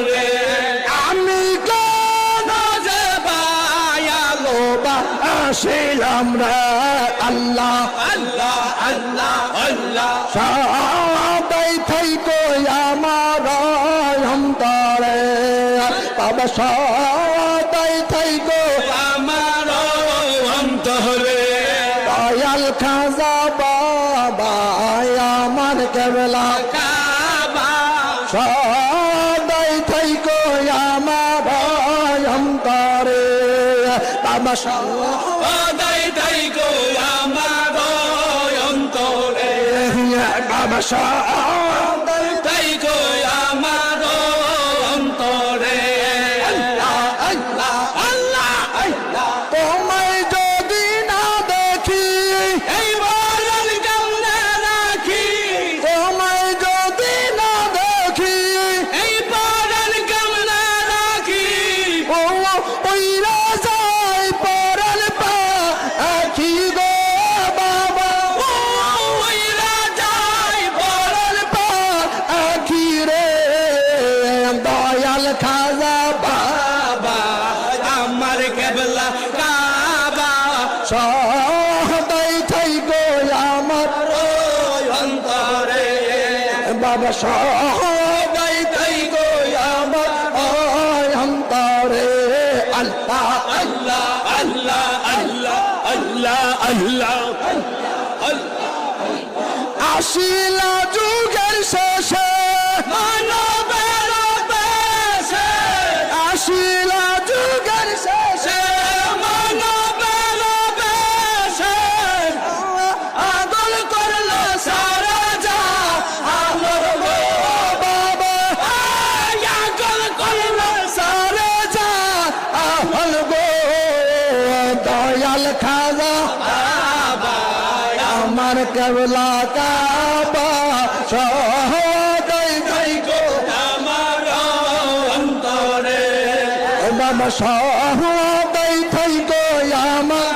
রে আমি কেন যে বায়ালো বাসিলাম রে আল্লাহ আল্লাহ আল্লাহ আল্লাহ সবাই থাইকো আমার অন্তরে বাবা সবাই থাইকো আমার অন্তরে দয়াল খাজা বাবা আমার কেবলা কাবা সবাই থাইকো আমার অন্তরে বাবা সদাই তাই গো আমার অন্তরে বাবা সবাই তাই গো আমার অন্তরে আল্লাহ আল্লাহ আল্লাহ তোমায় যদি না দেখি এই বরণ কেমনে রাখি তোমায় যদি না দেখি এই বরণ কেমনে রাখি ও ওই রাজাই পরাল পাখি গো বাবা ওই রাজাই বরণ পাখি রে দয়াল খাজা বাবা আমার কেবলা কাবা সদাই থাই গো আমার অন্তরে বাবা সদাই থাই গো আমার অন্তরে আল্লাহ আল্লাহ আল্লাহ আল্লাহ আল্লাহ আল্লাহ আসিলা যুগের শেষে মানবের বেশে আসিলা যুগের শেষে মানবের বেশে আদল করলো সারা যা আমার গো বাবা আগল করলো সারা যা আহল গো দয়াল খাজা বাবা আমার কেবলা কাবা সদাই থাই গো আমার অন্তরে বাবা সদাই থাই গো আমার